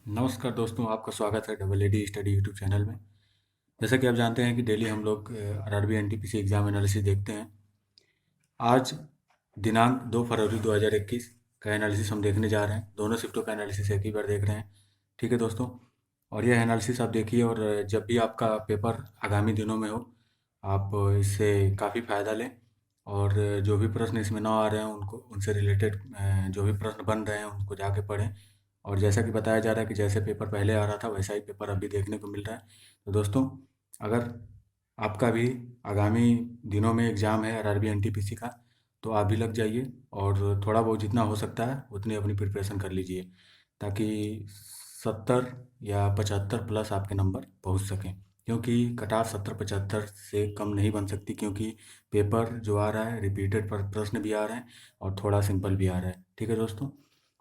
नमस्कार दोस्तों, आपका स्वागत है double AD study YouTube channel में। जैसा कि आप जानते हैं कि डेली हम लोग आरआरबी एनटीपीसी एग्जाम एनालिसिस देखते हैं। आज दिनांक 2 फरवरी 2021 का एनालिसिस हम देखने जा रहे हैं। दोनों शिफ्टों का एनालिसिस एक ही बार देख रहे हैं। ठीक है दोस्तों, और यह एनालिसिस आप देखिए, और जब भी आपका पेपर आगामी दिनों में हो, आप इससे काफ़ी फ़ायदा लें। और जो भी प्रश्न इसमें ना आ रहे हैं उनको, उनसे रिलेटेड जो भी प्रश्न बन रहे हैं उनको जाके पढ़ें। और जैसा कि बताया जा रहा है कि जैसे पेपर पहले आ रहा था वैसा ही पेपर अभी देखने को मिल रहा है। तो दोस्तों, अगर आपका भी आगामी दिनों में एग्ज़ाम है आरआरबी एनटीपीसी का, तो आप भी लग जाइए और थोड़ा बहुत जितना हो सकता है उतनी अपनी प्रिपरेशन कर लीजिए, ताकि 70 या 75 प्लस आपके नंबर पहुंच सकें। क्योंकि कट ऑफ 70-75 से कम नहीं बन सकती, क्योंकि पेपर जो आ रहा है रिपीटेड प्रश्न भी आ रहे हैं और थोड़ा सिंपल भी आ रहा है। ठीक है दोस्तों,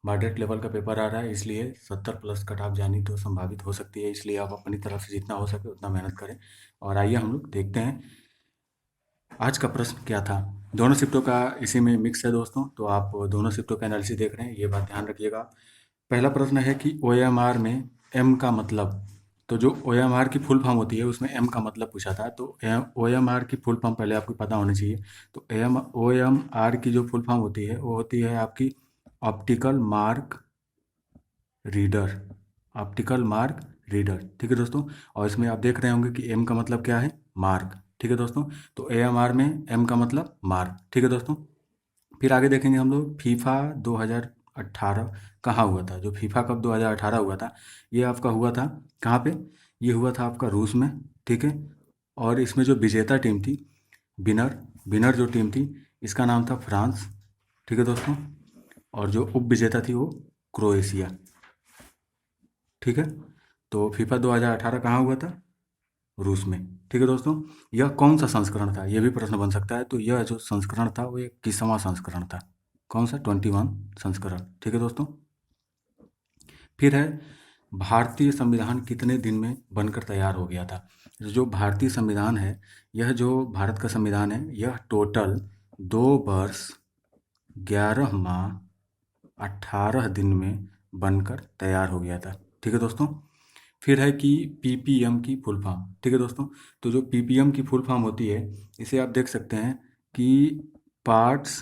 मॉडरेट लेवल का पेपर आ रहा है, इसलिए 70 प्लस कट ऑफ जानी तो संभावित हो सकती है। इसलिए आप अपनी तरफ से जितना हो सके उतना मेहनत करें। और आइए हम लोग देखते हैं आज का प्रश्न क्या था। दोनों शिफ्टों का इसी में मिक्स है दोस्तों, तो आप दोनों शिफ्टों का एनालिसिस देख रहे हैं, ये बात ध्यान रखिएगा। पहला प्रश्न है कि ओएमआर में एम का मतलब। तो जो ओएमआर की फुल फॉर्म होती है उसमें एम का मतलब पूछा था, तो ओएमआर की फुल फॉर्म पहले आपको पता होनी चाहिए। तो एम ओएमआर की जो फुल फॉर्म होती है वो होती है आपकी optical mark reader. Optical mark reader, ठीक है दोस्तों। और इसमें आप देख रहे होंगे कि एम का मतलब क्या है, मार्क। ठीक है दोस्तों, तो ए एम आर में एम का मतलब मार्क। ठीक है दोस्तों, फिर आगे देखेंगे हम लोग फीफा 2018 कहाँ हुआ था। जो फीफा कप 2018 हुआ था, ये आपका हुआ था कहाँ पे, ये हुआ था आपका रूस में। ठीक है, और इसमें जो विजेता टीम थी, विनर विनर जो टीम थी, इसका नाम था फ्रांस। ठीक है दोस्तों, और जो उप विजेता थी वो क्रोएशिया। ठीक है, तो फीफा 2018 कहाँ हुआ था, रूस में। ठीक है दोस्तों, यह कौन सा संस्करण था, यह भी प्रश्न बन सकता है। तो यह जो संस्करण था वो एक 21वां संस्करण था। कौन सा, 21 संस्करण। ठीक है दोस्तों, फिर है भारतीय संविधान कितने दिन में बनकर तैयार हो गया था। जो भारतीय संविधान है, यह जो भारत का संविधान है, यह टोटल 2 वर्ष 11 माह 18 दिन में बनकर तैयार हो गया था। ठीक है दोस्तों, फिर है कि पीपीएम की फुल फॉर्म। ठीक है दोस्तों, तो जो पीपीएम की फुल फॉर्म होती है, इसे आप देख सकते हैं कि पार्ट्स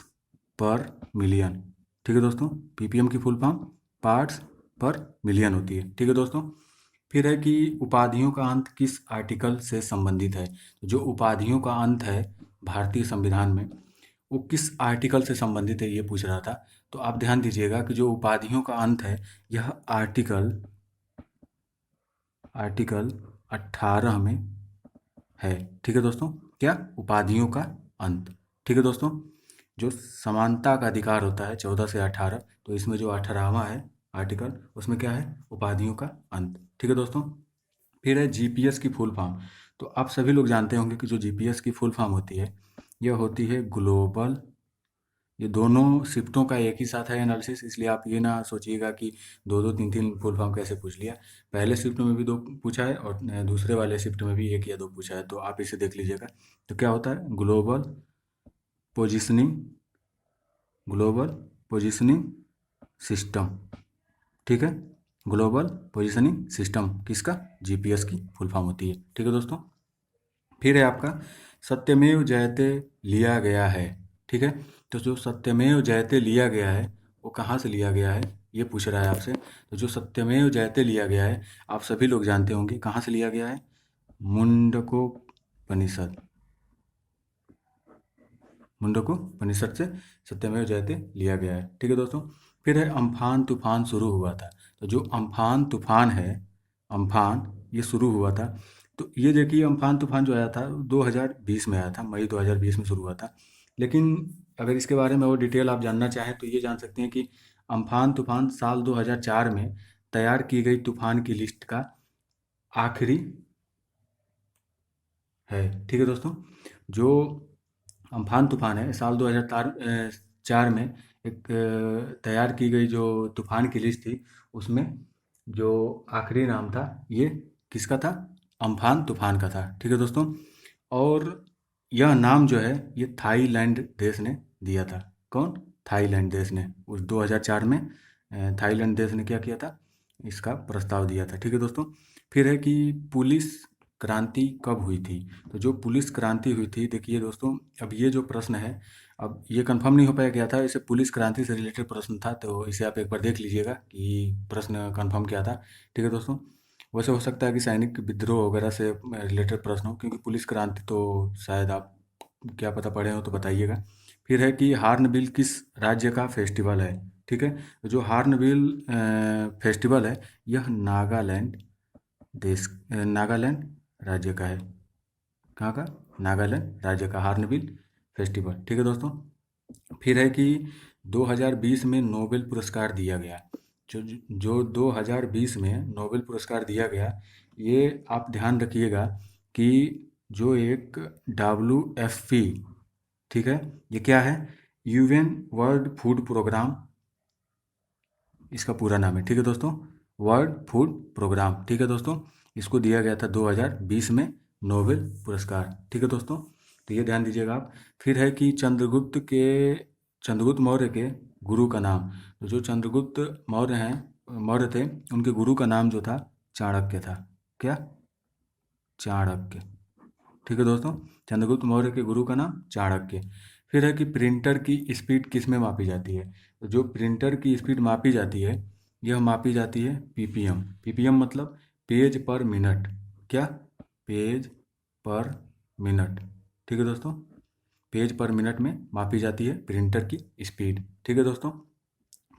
पर मिलियन। ठीक है दोस्तों, पीपीएम की फुल फॉर्म पार्ट्स पर मिलियन होती है। ठीक है दोस्तों, फिर है कि उपाधियों का अंत किस आर्टिकल से संबंधित है। जो उपाधियों का अंत है भारतीय संविधान में, वो किस आर्टिकल से संबंधित है, ये पूछ रहा था। तो आप ध्यान दीजिएगा कि जो उपाधियों का अंत है, यह आर्टिकल आर्टिकल 18 में है। ठीक है दोस्तों, क्या, उपाधियों का अंत। ठीक है दोस्तों, जो समानता का अधिकार होता है 14 से 18, तो इसमें जो 18वां है आर्टिकल, उसमें क्या है, उपाधियों का अंत। ठीक है दोस्तों, फिर है जीपीएस की फुल फॉर्म। तो आप सभी लोग जानते होंगे कि जो जीपीएस की फुल फॉर्म होती है, यह होती है ग्लोबल। ये दोनों शिफ्टों का एक ही साथ है एनालिसिस, इसलिए आप ये ना सोचिएगा कि दो दो तीन तीन फुल फॉर्म कैसे पूछ लिया। पहले शिफ्ट में भी दो पूछा है और दूसरे वाले शिफ्ट में भी एक या दो पूछा है, तो आप इसे देख लीजिएगा। तो क्या होता है, global positioning global positioning system. ठीक है, ग्लोबल पोजिशनिंग सिस्टम किसका, जीपीएस की फुल फॉर्म होती है। ठीक है दोस्तों, फिर है आपका सत्यमेव जयते लिया गया है। ठीक है, तो जो सत्यमेव जयते लिया गया है वो कहाँ से लिया गया है, ये पूछ रहा है आपसे। तो जो सत्यमेव जयते लिया गया है, आप सभी लोग जानते होंगे कहाँ से लिया गया है, मुंडकोपनिषद। मुंडकोपनिषद से सत्यमेव जयते लिया गया है। ठीक है दोस्तों, फिर है अम्फान तूफान शुरू हुआ था। तो जो अम्फान तूफान है, अम्फान, ये शुरू हुआ था। तो ये देखिए, अम्फान तूफान जो आया था 2020 में आया था, मई 2020 में शुरू हुआ था। लेकिन अगर इसके बारे में और डिटेल आप जानना चाहें तो ये जान सकते हैं कि अम्फान तूफान साल 2004 में तैयार की गई तूफान की लिस्ट का आखिरी है। ठीक है दोस्तों, जो अम्फान तूफान है साल 2004 में एक तैयार की गई जो तूफान की लिस्ट थी, उसमें जो आखिरी नाम था, ये किसका था, अम्फान तूफान का था। ठीक है दोस्तों, और यह नाम जो है ये थाईलैंड देश ने दिया था। कौन, थाईलैंड देश ने। उस 2004 में थाईलैंड देश ने क्या किया था, इसका प्रस्ताव दिया था। ठीक है दोस्तों। फिर है कि पुलिस क्रांति कब हुई थी। तो जो पुलिस क्रांति हुई थी, देखिए दोस्तों, अब ये जो प्रश्न है, अब ये कंफर्म नहीं हो पाया गया था, इसे पुलिस क्रांति से रिलेटेड प्रश्न था, तो इसे आप एक बार देख लीजिएगा कि प्रश्न कंफर्म क्या था। ठीक है दोस्तों। वैसे हो सकता है कि सैनिक विद्रोह वगैरह से रिलेटेड प्रश्न हो, क्योंकि पुलिस क्रांति तो शायद आप क्या पता पढ़े हो तो बताइएगा। फिर है कि हार्नबिल किस राज्य का फेस्टिवल है। ठीक है। तो जो हार्नबिल फेस्टिवल है, यह नागालैंड नागालैंड राज्य का है। कहाँ का? नागालैंड राज्य का हार्नबिल फेस्टिवल। ठीक है दोस्तों। फिर है कि 2020 में नोबेल पुरस्कार दिया गया। जो जो 2020 में नोबेल पुरस्कार दिया गया, ये आप ध्यान रखिएगा कि जो एक WFP, ठीक है, ये क्या है? यूएन वर्ल्ड फूड प्रोग्राम, इसका पूरा नाम है। ठीक है दोस्तों। World food programme. ठीक है दोस्तों। इसको दिया गया था 2020 में नोबेल पुरस्कार। ठीक है दोस्तों। तो ये ध्यान दीजिएगा आप। फिर है कि चंद्रगुप्त मौर्य के गुरु का नाम। तो जो चंद्रगुप्त मौर्य थे, उनके गुरु का नाम जो था, चाणक्य था। क्या? चाणक्य। ठीक है दोस्तों। चंद्रगुप्त मौर्य के गुरु का नाम चाणक्य। फिर है कि प्रिंटर की स्पीड किस में मापी जाती है। तो जो प्रिंटर की स्पीड मापी जाती है, यह मापी जाती है PPM। PPM मतलब पेज पर मिनट। क्या? पेज पर मिनट। ठीक है दोस्तों। पेज पर मिनट में मापी जाती है प्रिंटर की स्पीड। ठीक है दोस्तों।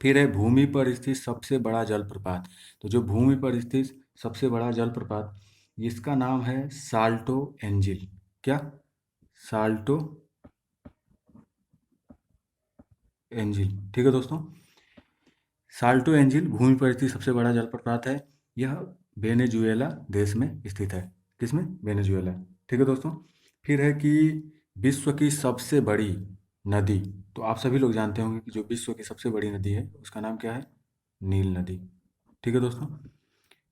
फिर है भूमि पर स्थित सबसे बड़ा जलप्रपात। तो जो भूमि पर स्थित सबसे बड़ा जलप्रपात, इसका नाम है साल्टो एंजिल। क्या? Salto angel. ठीक है दोस्तों। साल्टो एंजिल भूमि पर स्थित सबसे बड़ा जलप्रपात है। यह वेनेजुएला देश में स्थित है। किसमें? वेनेजुएला। ठीक है दोस्तों। फिर है कि विश्व की सबसे बड़ी नदी। तो आप सभी लोग जानते होंगे कि जो विश्व की सबसे बड़ी नदी है, उसका नाम क्या है? नील नदी। ठीक है दोस्तों।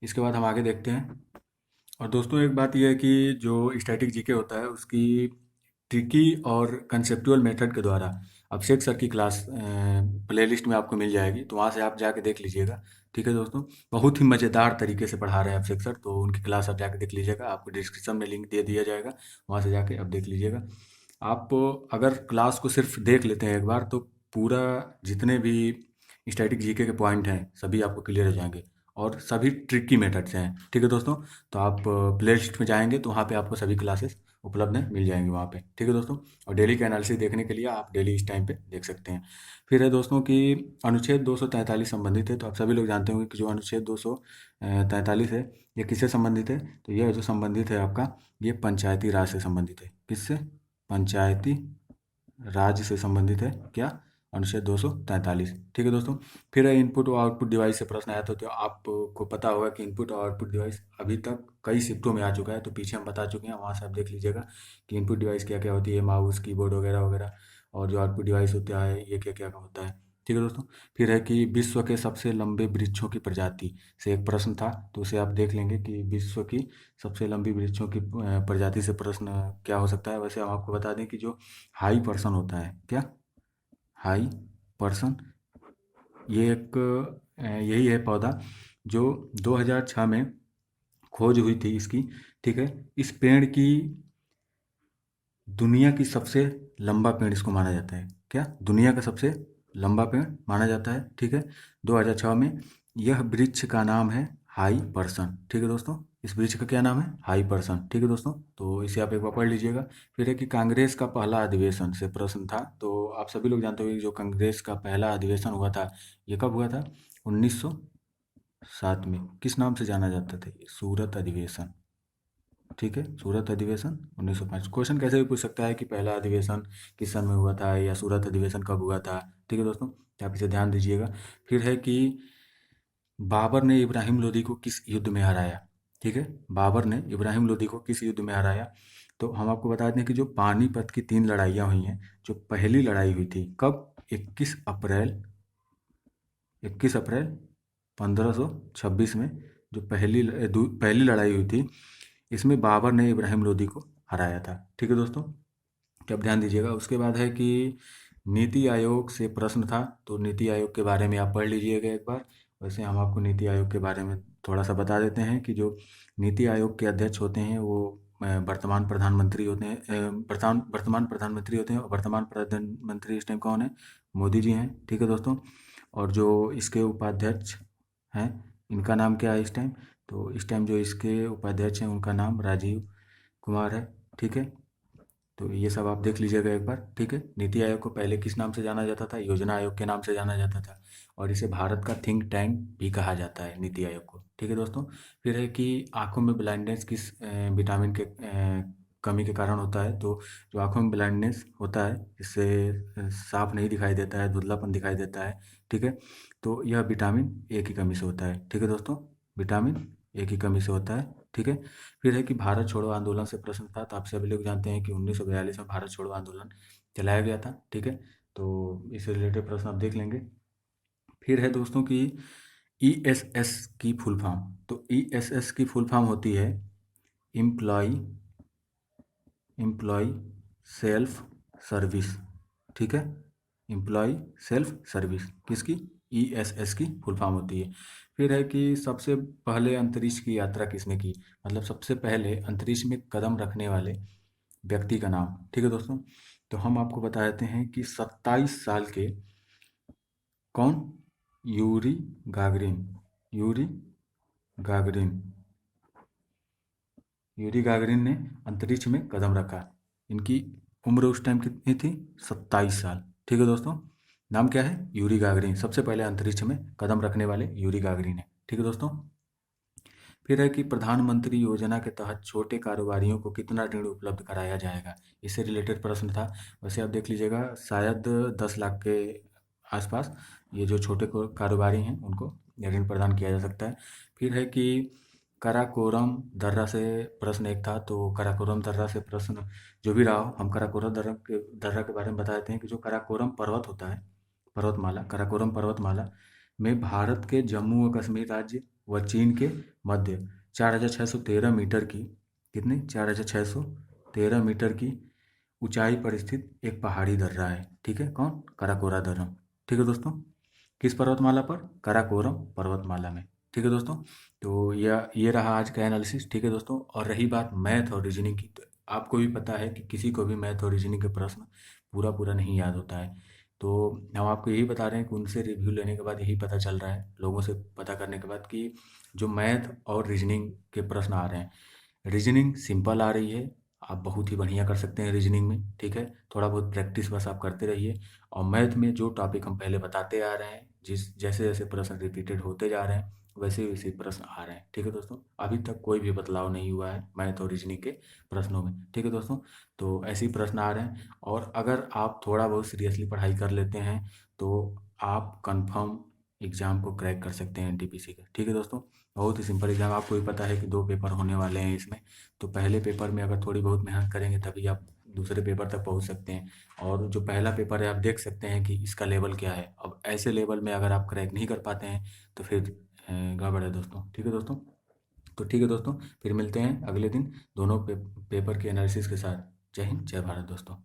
इसके बाद हम आगे देखते हैं। और दोस्तों, एक बात यह है कि जो स्टैटिक जीके होता है, उसकी ट्रिकी और कंसेप्चुअल मेथड के द्वारा अभिषेक सर की क्लास प्लेलिस्ट में आपको मिल जाएगी, तो वहाँ से आप जाके देख लीजिएगा। ठीक है दोस्तों। बहुत ही मज़ेदार तरीके से पढ़ा रहे हैं अभिषेक सर, तो उनकी क्लास आप जाके देख लीजिएगा। आपको डिस्क्रिप्शन में लिंक दे दिया जाएगा, वहाँ से जाके आप देख लीजिएगा। आप अगर क्लास को सिर्फ देख लेते हैं एक बार, तो पूरा जितने भी स्टैटिक जीके के पॉइंट हैं, सभी आपको क्लियर हो जाएंगे, और सभी ट्रिकी मेथड से हैं। ठीक है दोस्तों। तो आप प्ले लिस्ट में जाएंगे तो वहाँ पे आपको सभी क्लासेस उपलब्ध हैं, मिल जाएंगे वहाँ पे। ठीक है दोस्तों। और डेली का एनालिसिस देखने के लिए आप डेली इस टाइम पे देख सकते हैं। फिर है दोस्तों कि अनुच्छेद 243 संबंधित है। तो आप सभी लोग जानते होंगे कि जो अनुच्छेद 243 है, ये किससे संबंधित है? तो यह जो संबंधित है आपका, ये पंचायती राज से संबंधित है। किससे? पंचायती राज्य से संबंधित है। क्या? अनुच्छेद 243। ठीक है दोस्तों। फिर है इनपुट और आउटपुट डिवाइस से प्रश्न आया था। तो आपको पता होगा कि इनपुट और आउटपुट डिवाइस अभी तक कई शिफ्टों में आ चुका है, तो पीछे हम बता चुके हैं, वहाँ से आप देख लीजिएगा कि इनपुट डिवाइस क्या क्या होती है, माउस, कीबोर्ड वगैरह वगैरह, और जो आउटपुट डिवाइस होता है, ये क्या क्या होता है। ठीक है दोस्तों। फिर है कि विश्व के सबसे लंबे वृक्षों की प्रजाति से एक प्रश्न था, तो उसे आप देख लेंगे कि विश्व की सबसे लंबी वृक्षों की प्रजाति से प्रश्न क्या हो सकता है। वैसे हम आपको बता दें कि जो हाई पर्सन होता है, क्या? हाई पर्सन, ये एक यही है पौधा जो 2006 में खोज हुई थी इसकी। ठीक है। इस पेड़ की दुनिया की सबसे लंबा पेड़ इसको माना जाता है। क्या? दुनिया का सबसे लंबा पेड़ माना जाता है। ठीक है। 2006 में। यह वृक्ष का नाम है हाई पर्सन। ठीक है दोस्तों। इस वृक्ष का क्या नाम है? High person. ठीक है दोस्तों। तो इसे आप एक बार पढ़ लीजिएगा। फिर है कि कांग्रेस का पहला अधिवेशन से प्रश्न था। तो आप सभी लोग जानते होंगे कि जो कांग्रेस का पहला अधिवेशन हुआ था, ये कब हुआ था? 1907 में। किस नाम से जाना जाता था? सूरत अधिवेशन। ठीक है। सूरत अधिवेशन 1905। क्वेश्चन कैसे भी पूछ सकता है कि पहला अधिवेशन किस सन में हुआ था, या सूरत अधिवेशन कब हुआ था। ठीक है दोस्तों। तो आप इसे ध्यान दीजिएगा। फिर है कि बाबर ने इब्राहिम लोदी को किस युद्ध में हराया। ठीक है। बाबर ने इब्राहिम लोदी को किस युद्ध में हराया। तो हम आपको बता दें कि जो पानीपत की 3 लड़ाइयाँ हुई हैं, जो पहली लड़ाई हुई थी कब? 21 अप्रैल 1526 में, जो पहली लड़ाई हुई थी, इसमें बाबर ने इब्राहिम लोदी को हराया था। ठीक है दोस्तों। कि आप ध्यान दीजिएगा। उसके बाद है कि नीति आयोग से प्रश्न था, तो नीति आयोग के बारे में आप पढ़ लीजिएगा एक बार। वैसे हम आपको नीति आयोग के बारे में थोड़ा सा बता देते हैं कि जो नीति आयोग के अध्यक्ष होते हैं वो वर्तमान प्रधानमंत्री होते हैं, वर्तमान प्रधानमंत्री होते हैं, और वर्तमान प्रधानमंत्री इस टाइम कौन है? मोदी जी हैं। ठीक है दोस्तों। और जो इसके उपाध्यक्ष हैं, इनका नाम क्या है इस टाइम? तो इस टाइम जो इसके उपाध्यक्ष हैं उनका नाम राजीव कुमार है। ठीक है। तो ये सब आप देख लीजिएगा एक बार। ठीक है। नीति आयोग को पहले किस नाम से जाना जाता था? योजना आयोग के नाम से जाना जाता था। और इसे भारत का थिंक टैंक भी कहा जाता है, नीति आयोग को। ठीक है दोस्तों। फिर है कि आंखों में ब्लाइंडनेस किस विटामिन के कमी के कारण होता है? तो जो आंखों में ब्लाइंडनेस होता है, इससे साफ नहीं दिखाई देता है, धुंधलापन दिखाई देता है। ठीक है। तो यह विटामिन ए की कमी से होता है। ठीक है दोस्तों। विटामिन ए की कमी से होता है। ठीक है। फिर है कि भारत छोड़ो आंदोलन से प्रश्न था। तो आप सभी लोग जानते हैं कि 1942 में भारत छोड़ो आंदोलन चलाया गया था। ठीक है। तो इससे रिलेटेड प्रश्न आप देख लेंगे। फिर है दोस्तों कि ईएसएस की फुल फॉर्म। तो ईएसएस की फुल फॉर्म होती है एम्प्लॉय एम्प्लॉय सेल्फ सर्विस। ठीक है। एम्प्लॉय सेल्फ सर्विस किसकी? ईएसएस की फुल फॉर्म होती है। फिर है कि सबसे पहले अंतरिक्ष की यात्रा किसने की? मतलब सबसे पहले अंतरिक्ष में कदम रखने वाले व्यक्ति का नाम। ठीक है दोस्तों। तो हम आपको बता देते हैं कि 27 साल के कौन? Yuri Gagarin. Yuri Gagarin. Yuri Gagarin ने अंतरिक्ष में कदम रखा। इनकी उम्र उस टाइम कितनी थी? 27 साल। ठीक है दोस्तों। नाम क्या है? Yuri Gagarin. सबसे पहले अंतरिक्ष में कदम रखने वाले यूरी गागरिन है। ठीक है दोस्तों। फिर है कि प्रधानमंत्री योजना के तहत छोटे कारोबारियों को कितना ऋण उपलब्ध कराया जाएगा? इससे रिलेटेड प्रश्न था। वैसे आप देख लीजिएगा, शायद 10 लाख के आसपास ये जो छोटे कारोबारी हैं उनको ऋण प्रदान किया जा सकता है। फिर है कि काराकोरम दर्रा से प्रश्न एक था। तो काराकोरम दर्रा से प्रश्न जो भी रहा हो, हम काराकोरम दर्रा के बारे में बता देते हैं कि जो काराकोरम पर्वत होता है, पर्वतमाला, काराकोरम पर्वतमाला में भारत के जम्मू व कश्मीर राज्य व चीन के मध्य 4,613 मीटर की, कितनी? 4,613 मीटर की ऊंचाई पर स्थित एक पहाड़ी दर्रा है। ठीक है। कौन? काराकोरम दर्रा। ठीक है दोस्तों। किस पर्वतमाला पर? काराकोरम पर्वतमाला में। ठीक है दोस्तों। तो ये रहा आज का एनालिसिस। ठीक है दोस्तों। और रही बात मैथ और रीजनिंग की, तो आपको भी पता है कि किसी को भी मैथ और रीजनिंग के प्रश्न पूरा पूरा नहीं याद होता है। तो हम आपको यही बता रहे हैं कि उनसे रिव्यू लेने के बाद यही पता चल रहा है, लोगों से पता करने के बाद, कि जो मैथ और रीजनिंग के प्रश्न आ रहे हैं, रीजनिंग सिंपल आ रही है। आप बहुत ही बढ़िया कर सकते हैं रीजनिंग में। ठीक है। थोड़ा बहुत प्रैक्टिस बस आप करते रहिए। और मैथ में जो टॉपिक हम पहले बताते आ रहे हैं, जैसे जैसे प्रश्न रिपीटेड होते जा रहे हैं, वैसे वैसे प्रश्न आ रहे हैं। ठीक है दोस्तों। अभी तक कोई भी बदलाव नहीं हुआ है मैथ और रीजनिंग के प्रश्नों में। ठीक है दोस्तों। तो ऐसे ही प्रश्न आ रहे हैं। और अगर आप थोड़ा बहुत सीरियसली पढ़ाई कर लेते हैं तो आप कंफर्म एग्ज़ाम को क्रैक कर सकते हैं एनटीपीसी का। ठीक है दोस्तों। बहुत ही सिंपल एग्ज़ाम। आपको भी पता है कि 2 पेपर होने वाले हैं इसमें। तो पहले पेपर में अगर थोड़ी बहुत मेहनत करेंगे तभी आप दूसरे पेपर तक पहुंच सकते हैं। और जो पहला पेपर है, आप देख सकते हैं कि इसका लेवल क्या है। अब ऐसे लेवल में अगर आप क्रैक नहीं कर पाते हैं तो फिर गड़बड़ है दोस्तों। ठीक है दोस्तों। तो ठीक है दोस्तों, फिर मिलते हैं अगले दिन दोनों पेपर के एनालिसिस के साथ। जय हिंद, जय भारत दोस्तों।